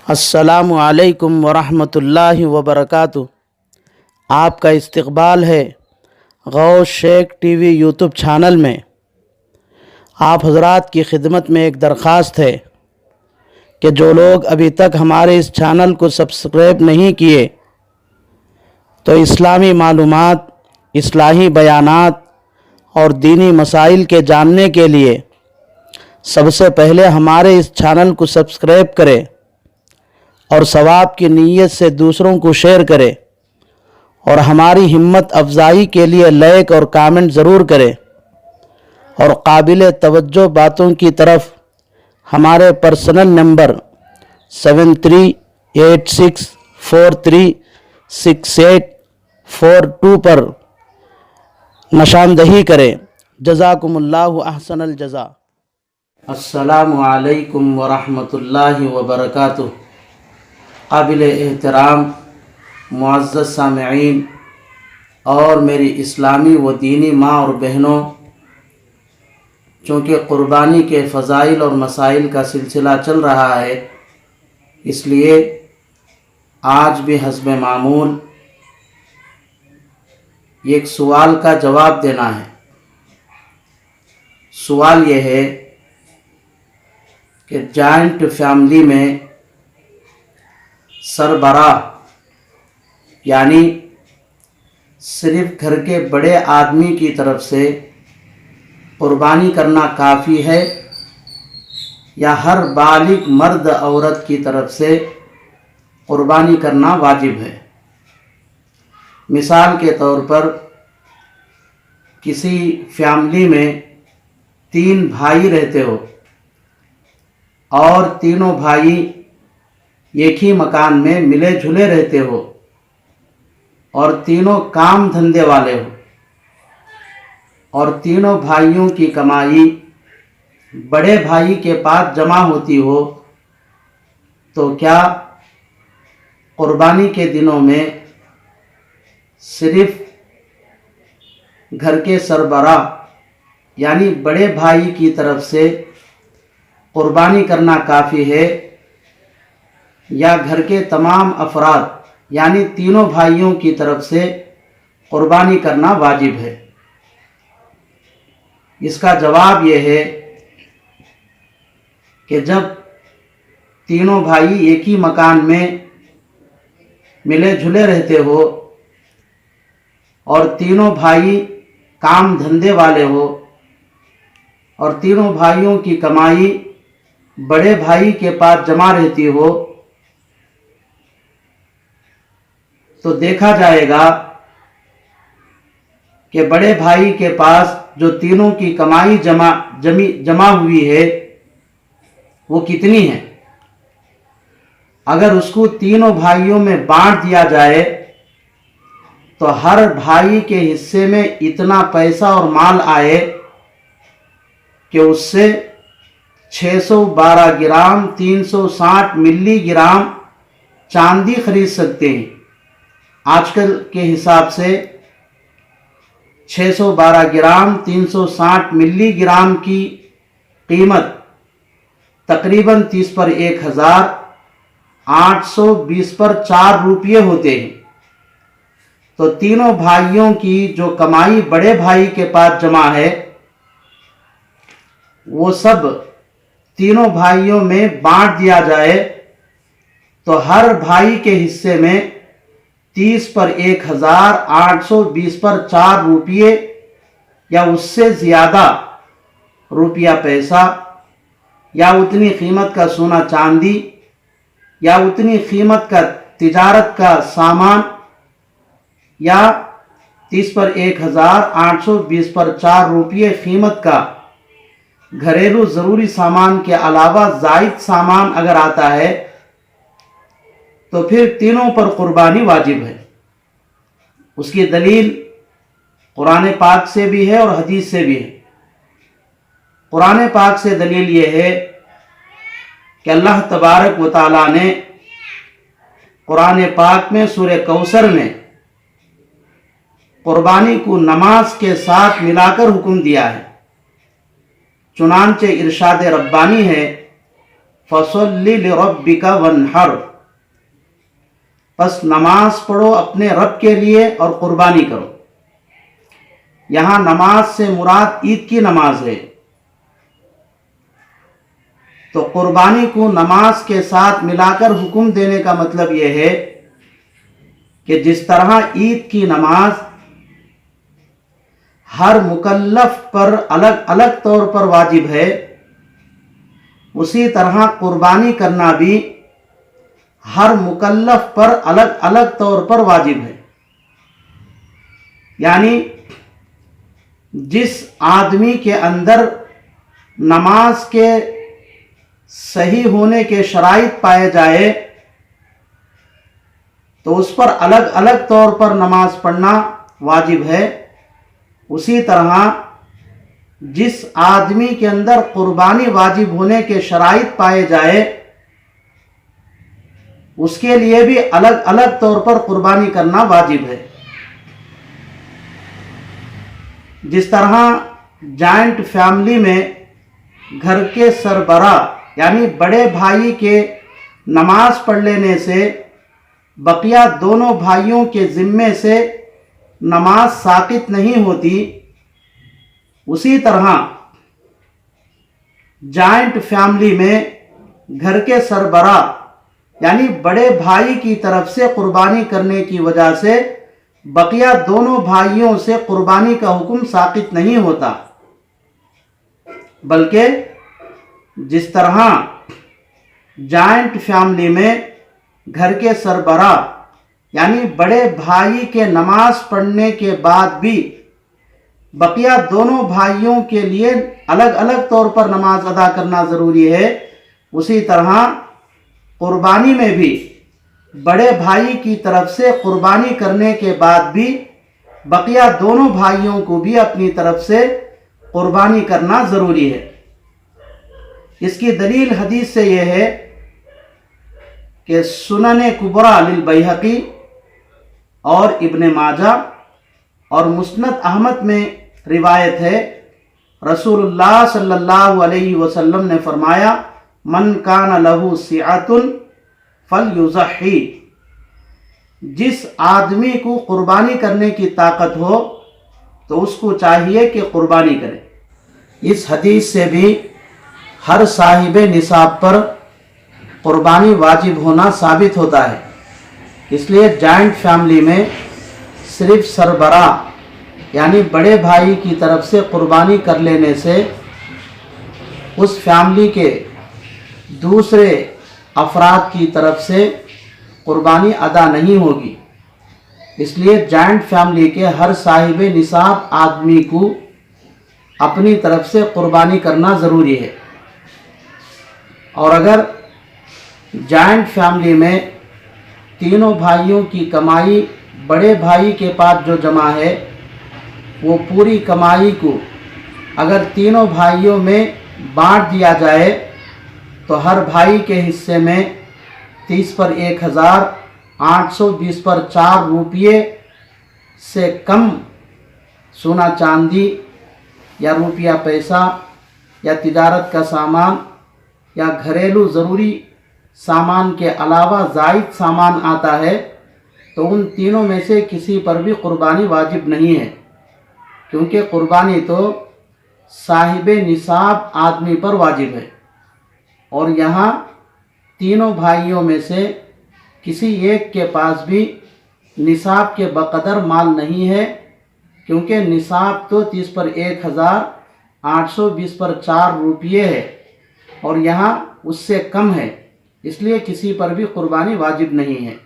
السلام علیکم ورحمۃ اللہ وبرکاتہ۔ آپ کا استقبال ہے غوث شیخ ٹی وی یوٹیوب چینل میں۔ آپ حضرات کی خدمت میں ایک درخواست ہے کہ جو لوگ ابھی تک ہمارے اس چینل کو سبسکرائب نہیں کیے تو اسلامی معلومات، اصلاحی بیانات اور دینی مسائل کے جاننے کے لیے سب سے پہلے ہمارے اس چینل کو سبسکرائب کریں اور ثواب کی نیت سے دوسروں کو شیئر کرے اور ہماری ہمت افزائی کے لیے لائک اور کامنٹ ضرور کرے، اور قابل توجہ باتوں کی طرف ہمارے پرسنل نمبر 7386436842 پر نشاندہی کرے۔ جزاکم اللہ احسن الجزا۔ السلام علیکم ورحمۃ اللہ وبرکاتہ۔ قابل احترام معزز سامعین اور میری اسلامی و دینی ماں اور بہنوں، چونکہ قربانی کے فضائل اور مسائل کا سلسلہ چل رہا ہے، اس لیے آج بھی حسب معمول ایک سوال کا جواب دینا ہے۔ سوال یہ ہے کہ جوائنٹ فیملی میں سربراہ یعنی صرف گھر کے بڑے آدمی کی طرف سے قربانی کرنا کافی ہے یا ہر بالغ مرد عورت کی طرف سے قربانی کرنا واجب ہے؟ مثال کے طور پر کسی فیملی میں 3 بھائی رہتے ہو اور تینوں بھائی ایک ہی مکان میں ملے جھلے رہتے ہو اور تینوں کام دھندے والے ہو اور تینوں بھائیوں کی کمائی بڑے بھائی کے پاس جمع ہوتی ہو، تو کیا قربانی کے دنوں میں صرف گھر کے سربراہ یعنی بڑے بھائی کی طرف سے قربانی کرنا کافی ہے یا گھر کے تمام افراد یعنی تینوں بھائیوں کی طرف سے قربانی کرنا واجب ہے؟ اس کا جواب یہ ہے کہ جب تینوں بھائی ایک ہی مکان میں ملے جھلے رہتے ہو اور تینوں بھائی کام دھندے والے ہو اور تینوں بھائیوں کی کمائی بڑے بھائی کے پاس جمع رہتی ہو، تو دیکھا جائے گا کہ بڑے بھائی کے پاس جو تینوں کی کمائی جمع ہوئی ہے وہ کتنی ہے۔ اگر اس کو تینوں بھائیوں میں بانٹ دیا جائے تو ہر بھائی کے حصے میں اتنا پیسہ اور مال آئے کہ اس سے 612 گرام 360 ملی گرام چاندی خرید سکتے ہیں۔ آج کل کے حساب سے 612 گرام 360 ملی گرام کی قیمت تقریباً 30 پر 1000 820 پر 4 روپے ہوتے ہیں۔ تو تینوں بھائیوں کی جو کمائی بڑے بھائی کے پاس جمع ہے وہ سب تینوں بھائیوں میں بانٹ دیا جائے تو ہر بھائی کے حصے میں 30 پر 1000 820 پر 4 روپے یا اس سے زیادہ روپیہ پیسہ یا اتنی قیمت کا سونا چاندی یا اتنی قیمت کا تجارت کا سامان یا 30 پر 1000 820 پر 4 روپے قیمت کا گھریلو ضروری سامان کے علاوہ زائد سامان اگر آتا ہے تو پھر تینوں پر قربانی واجب ہے۔ اس کی دلیل قرآن پاک سے بھی ہے اور حدیث سے بھی ہے۔ قرآن پاک سے دلیل یہ ہے کہ اللہ تبارک و تعالیٰ نے قرآن پاک میں سورہ کوثر میں قربانی کو نماز کے ساتھ ملا کر حکم دیا ہے۔ چنانچہ ارشاد ربانی ہے فصلی لربک وانحر، پس نماز پڑھو اپنے رب کے لیے اور قربانی کرو۔ یہاں نماز سے مراد عید کی نماز ہے، تو قربانی کو نماز کے ساتھ ملا کر حکم دینے کا مطلب یہ ہے کہ جس طرح عید کی نماز ہر مکلف پر الگ الگ طور پر واجب ہے، اسی طرح قربانی کرنا بھی ہر مکلف پر الگ الگ طور پر واجب ہے۔ یعنی جس آدمی کے اندر نماز کے صحیح ہونے کے شرائط پائے جائے تو اس پر الگ الگ طور پر نماز پڑھنا واجب ہے، اسی طرح جس آدمی کے اندر قربانی واجب ہونے کے شرائط پائے جائے اس کے لیے بھی الگ الگ طور پر قربانی کرنا واجب ہے۔ جس طرح جوائنٹ فیملی میں گھر کے سربراہ یعنی بڑے بھائی کے نماز پڑھ لینے سے بقیہ دونوں بھائیوں کے ذمے سے نماز ساقط نہیں ہوتی، اسی طرح جوائنٹ فیملی میں گھر کے سربراہ یعنی بڑے بھائی کی طرف سے قربانی کرنے کی وجہ سے بقیہ دونوں بھائیوں سے قربانی کا حکم ساقط نہیں ہوتا، بلکہ جس طرح جوائنٹ فیملی میں گھر کے سربراہ یعنی بڑے بھائی کے نماز پڑھنے کے بعد بھی بقیہ دونوں بھائیوں کے لیے الگ الگ طور پر نماز ادا کرنا ضروری ہے، اسی طرح قربانی میں بھی بڑے بھائی کی طرف سے قربانی کرنے کے بعد بھی بقیہ دونوں بھائیوں کو بھی اپنی طرف سے قربانی کرنا ضروری ہے۔ اس کی دلیل حدیث سے یہ ہے کہ سنن کبریٰ للبیہقی اور ابن ماجہ اور مسند احمد میں روایت ہے، رسول اللہ صلی اللہ علیہ وسلم نے فرمایا من کان لہ سعۃ فلیضحی، جس آدمی کو قربانی کرنے کی طاقت ہو تو اس کو چاہیے کہ قربانی کرے۔ اس حدیث سے بھی ہر صاحب نصاب پر قربانی واجب ہونا ثابت ہوتا ہے، اس لیے جوائنٹ فیملی میں صرف سربراہ یعنی بڑے بھائی کی طرف سے قربانی کر لینے سے اس فیملی کے دوسرے افراد کی طرف سے قربانی ادا نہیں ہوگی، اس لیے جوائنٹ فیملی کے ہر صاحب نصاب آدمی کو اپنی طرف سے قربانی کرنا ضروری ہے۔ اور اگر جوائنٹ فیملی میں تینوں بھائیوں کی کمائی بڑے بھائی کے پاس جو جمع ہے وہ پوری کمائی کو اگر تینوں بھائیوں میں بانٹ دیا جائے تو ہر بھائی کے حصے میں 30 پر 1000 820 پر 4 روپیے سے کم سونا چاندی یا روپیہ پیسہ یا تجارت کا سامان یا گھریلو ضروری سامان کے علاوہ زائد سامان آتا ہے تو ان تینوں میں سے کسی پر بھی قربانی واجب نہیں ہے، کیونکہ قربانی تو صاحب نصاب آدمی پر واجب ہے، اور یہاں تینوں بھائیوں میں سے کسی ایک کے پاس بھی نصاب کے بقدر مال نہیں ہے، کیونکہ نصاب تو 30 پر 1000 820 پر 4 روپیے ہے اور یہاں اس سے کم ہے، اس لیے کسی پر بھی قربانی واجب نہیں ہے۔